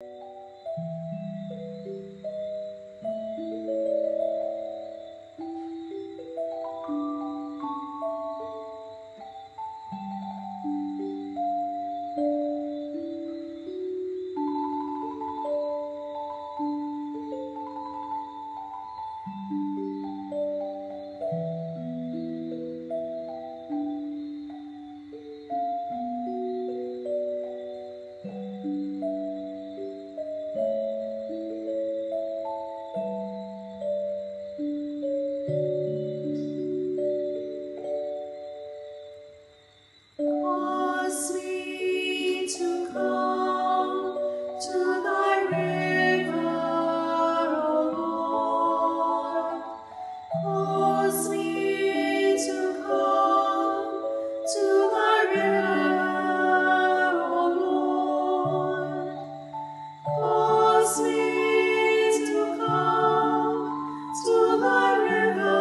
Cause me to come to thy river, O Lord. Cause me to come to thy river, O Lord. Cause me to come to thy river,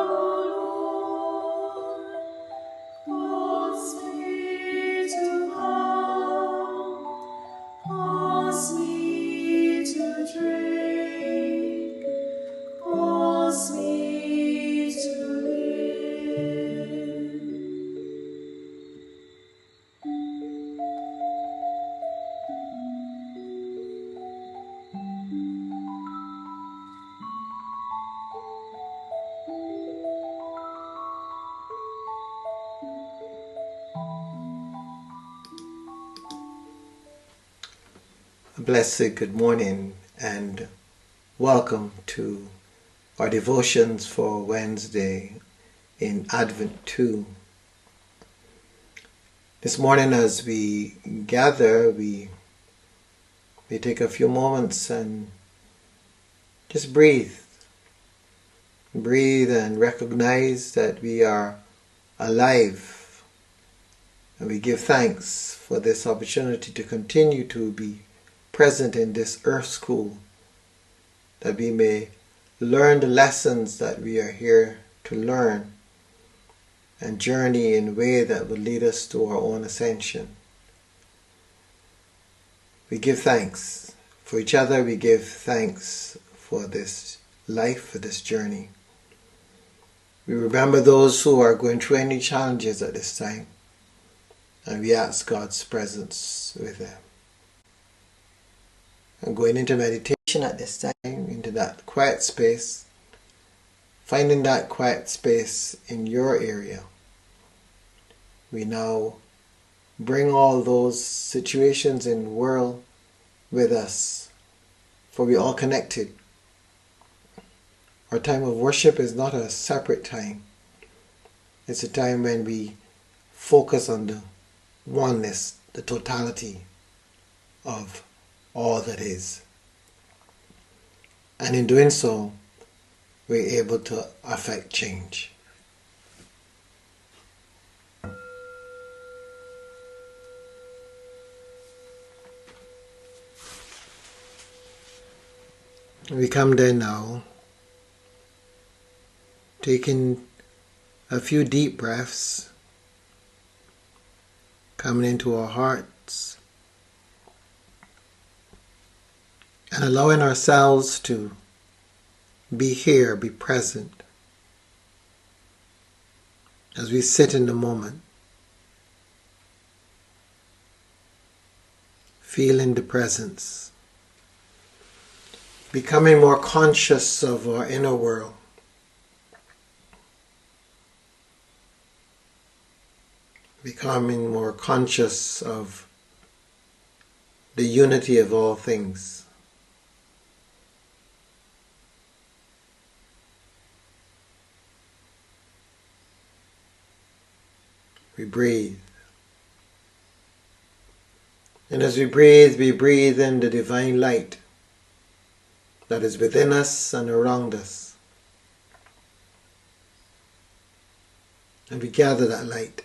O Lord. Cause me to come, cause me to drink, cause me to live. A blessed good morning and welcome to our devotions for Wednesday in Advent 2. This morning as we gather, we take a few moments and just breathe. Breathe and recognize that we are alive. And we give thanks for this opportunity to continue to be present in this earth school, that we may learn the lessons that we are here to learn and journey in a way that will lead us to our own ascension. We give thanks for each other. We give thanks for this life, for this journey. We remember those who are going through any challenges at this time, and we ask God's presence with them. And going into meditation at this time, into that quiet space, finding that quiet space in your area. We now bring all those situations in the world with us, for we are all connected. Our time of worship is not a separate time. It's a time when we focus on the oneness, the totality of all that is. And in doing so, we're able to affect change. We come there now, taking a few deep breaths, coming into our hearts, and allowing ourselves to be here, be present, as we sit in the moment, feeling the presence, becoming more conscious of our inner world, becoming more conscious of the unity of all things. We breathe. And as we breathe in the divine light that is within us and around us. And we gather that light.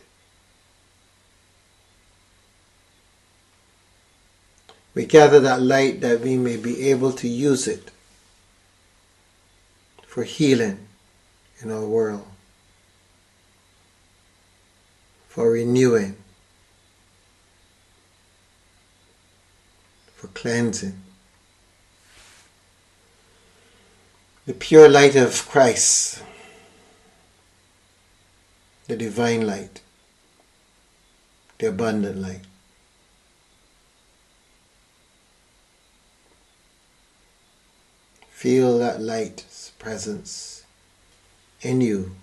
We gather that light that we may be able to use it for healing in our world, for renewing, for cleansing. The pure light of Christ, the divine light, the abundant light. Feel that light's presence in you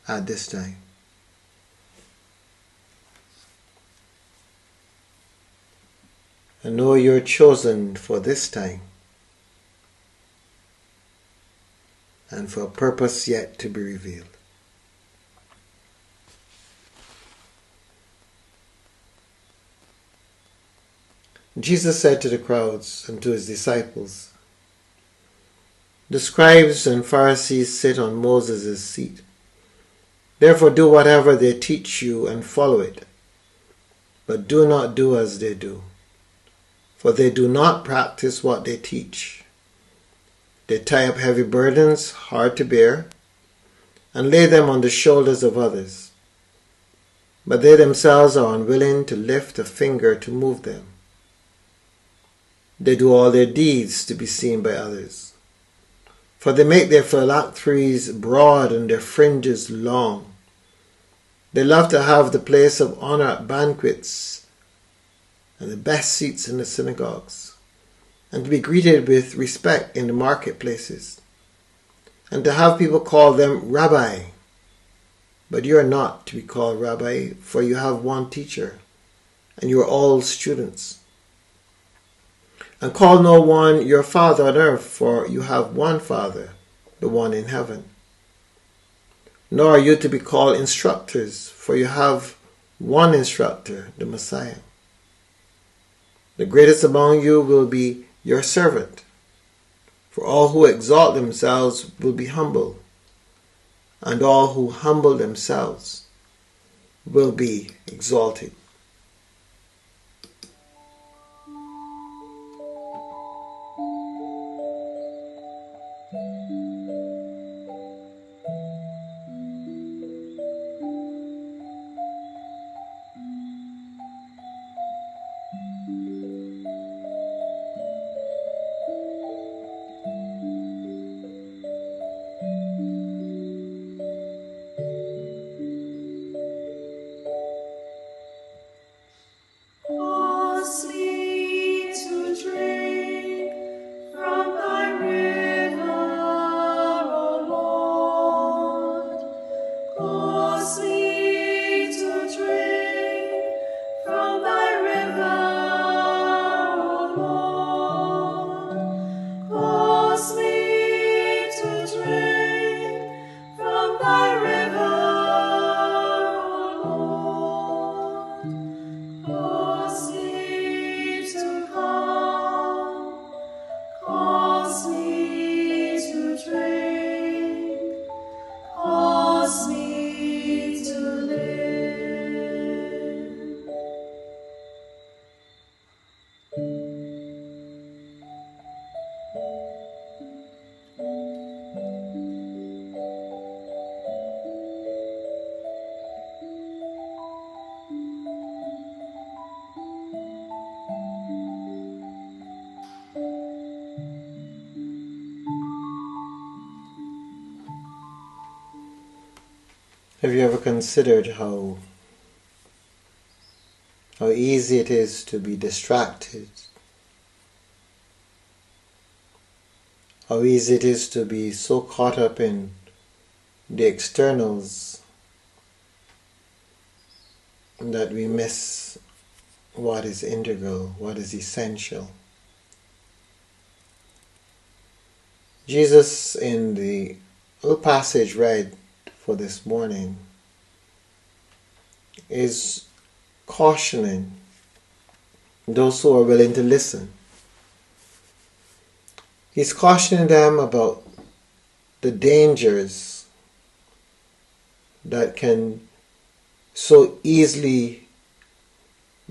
at this time. And know you're chosen for this time and for a purpose yet to be revealed. Jesus said to the crowds and to his disciples, "The scribes and Pharisees sit on Moses' seat. Therefore do whatever they teach you and follow it. But do not do as they do, for they do not practice what they teach. They tie up heavy burdens, hard to bear, and lay them on the shoulders of others. But they themselves are unwilling to lift a finger to move them. They do all their deeds to be seen by others. For they make their phylacteries broad and their fringes long. They love to have the place of honor at banquets and the best seats in the synagogues, and to be greeted with respect in the marketplaces, and to have people call them Rabbi. But you are not to be called Rabbi, for you have one teacher, and you are all students. And call no one your father on earth, for you have one Father, the one in heaven. Nor are you to be called instructors, for you have one instructor, the Messiah. The greatest among you will be your servant, for all who exalt themselves will be humble, and all who humble themselves will be exalted." Cause me to drink from thy river, O Lord. Cause me to drink from thy river, O Lord. Cause me to drink from thy river, O Lord. Cause me to come, cause me to drink, cause me to live. Have you ever considered how easy it is to be distracted? How easy it is to be so caught up in the externals that we miss what is integral, what is essential. Jesus, in the little passage read for this morning, is cautioning those who are willing to listen. He's cautioning them about the dangers that can so easily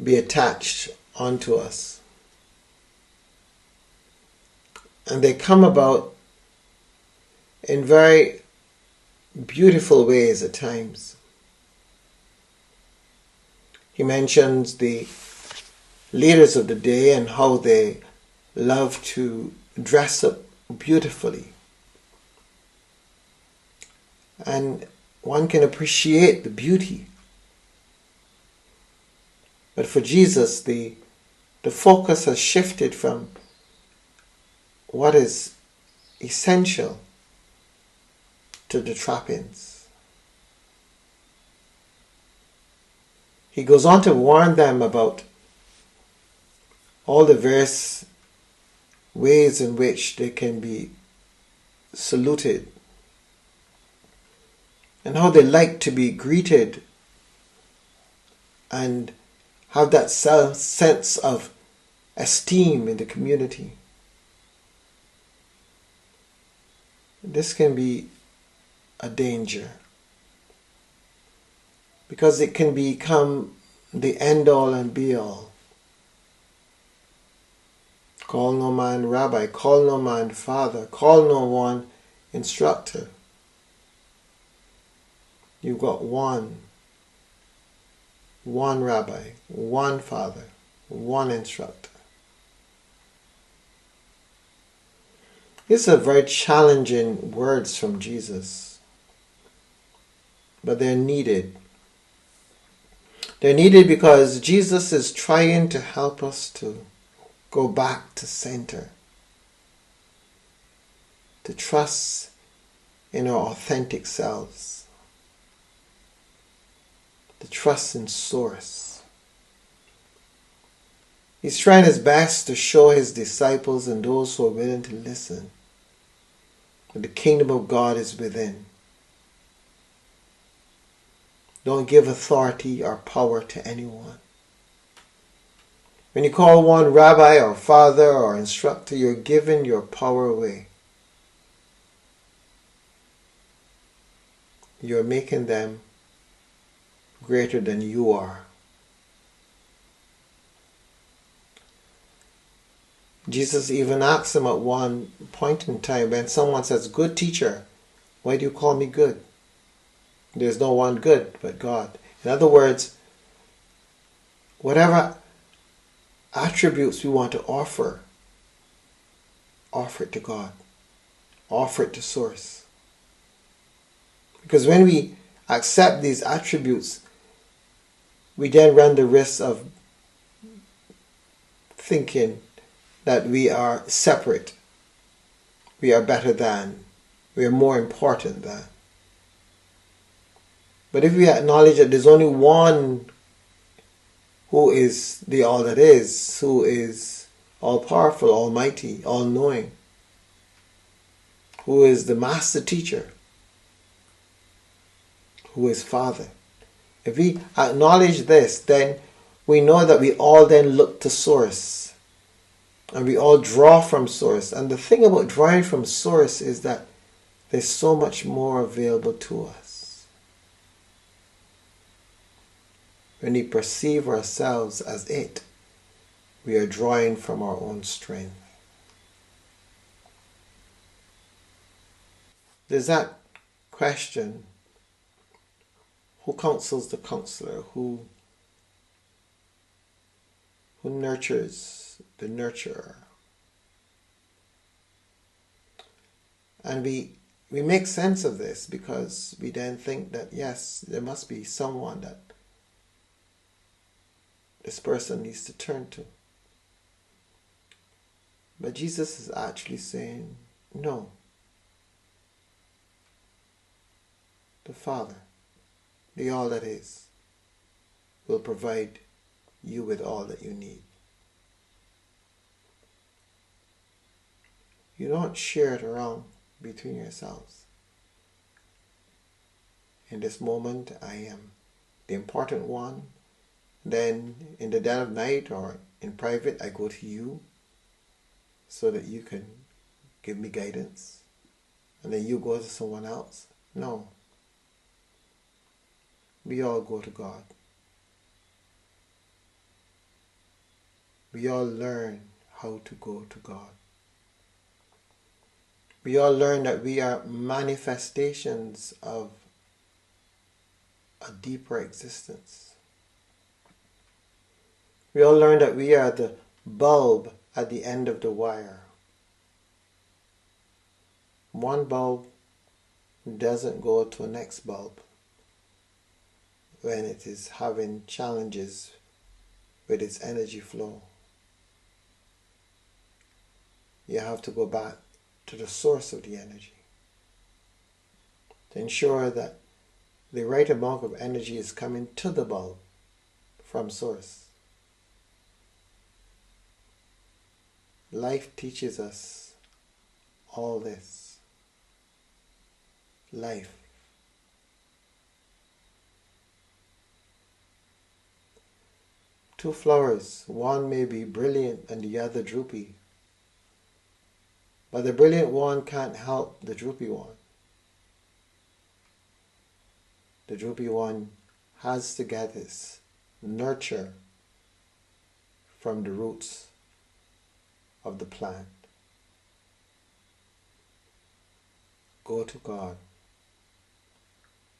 be attached onto us. And they come about in very beautiful ways at times. He mentions the leaders of the day and how they love to dress up beautifully. And one can appreciate the beauty. But for Jesus, the focus has shifted from what is essential to the trappings. He goes on to warn them about all the various ways in which they can be saluted and how they like to be greeted and have that sense of esteem in the community. This can be a danger because it can become the end all and be all. Call no man rabbi, call no man father, call no one instructor. You've got one rabbi, one father, one instructor. These are very challenging words from Jesus, but they're needed. They're needed because Jesus is trying to help us to go back to center, to trust in our authentic selves, to trust in Source. He's trying his best to show his disciples and those who are willing to listen that the kingdom of God is within. Don't give authority or power to anyone. When you call one rabbi or father or instructor, you're giving your power away. You're making them greater than you are. Jesus even asks them at one point in time when someone says, "Good teacher, why do you call me good? There's no one good but God." In other words, whatever attributes we want to offer it to God. Offer it to Source. Because when we accept these attributes, we then run the risk of thinking that we are separate, we are better than, we are more important than. But if we acknowledge that there's only one who is the all that is, who is all-powerful, almighty, all-knowing, who is the master teacher, who is Father. If we acknowledge this, then we know that we all then look to Source. And we all draw from Source. And the thing about drawing from Source is that there's so much more available to us. When we perceive ourselves as it, we are drawing from our own strength. There's that question, who counsels the counselor? Who nurtures the nurturer? And we make sense of this because we then think that yes, there must be someone that this person needs to turn to. But Jesus is actually saying, no. The Father, the all that is, will provide you with all that you need. You don't share it around between yourselves. In this moment, I am the important one. Then in the dead of night or in private, I go to you so that you can give me guidance. And then you go to someone else. No. We all go to God. We all learn how to go to God. We all learn that we are manifestations of a deeper existence. We all learn that we are the bulb at the end of the wire. One bulb doesn't go to a next bulb when it is having challenges with its energy flow. You have to go back to the source of the energy to ensure that the right amount of energy is coming to the bulb from source. Life teaches us all this. Life. Two flowers, one may be brilliant and the other droopy, but the brilliant one can't help the droopy one. The droopy one has to get its nurture from the roots of the plant. Go to God.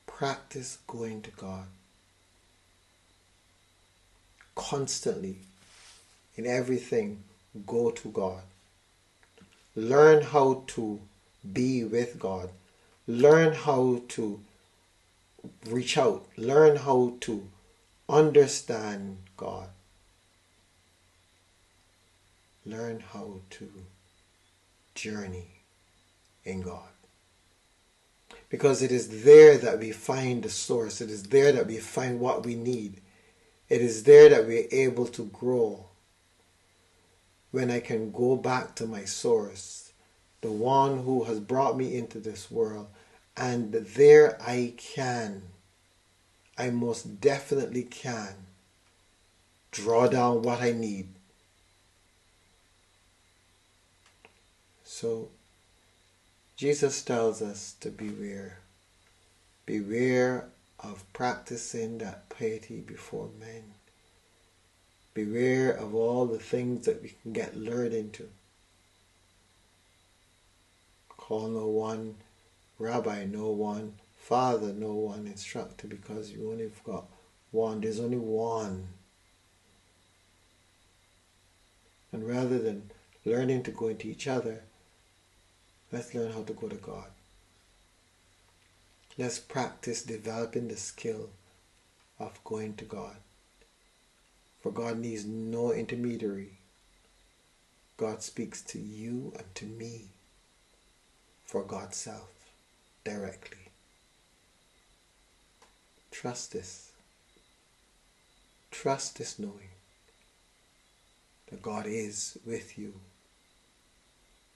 Practice going to God. Constantly, in everything, go to God. Learn how to be with God. Learn how to reach out. Learn how to understand God. Learn how to journey in God. Because it is there that we find the source. It is there that we find what we need. It is there that we're able to grow. When I can go back to my source, the one who has brought me into this world, and there I most definitely can draw down what I need. So Jesus tells us to beware. Beware of practicing that piety before men. Beware of all the things that we can get lured into. Call no one rabbi, no one father, no one instructor, because you only have got one. There's only one. And rather than learning to go into each other, let's learn how to go to God. Let's practice developing the skill of going to God. For God needs no intermediary. God speaks to you and to me for God's self directly. Trust this. Trust this knowing that God is with you.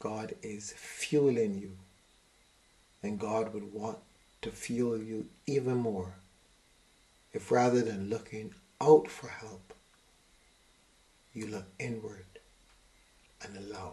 God is fueling you. And God would want to fuel you even more if rather than looking out for help, you look inward and allow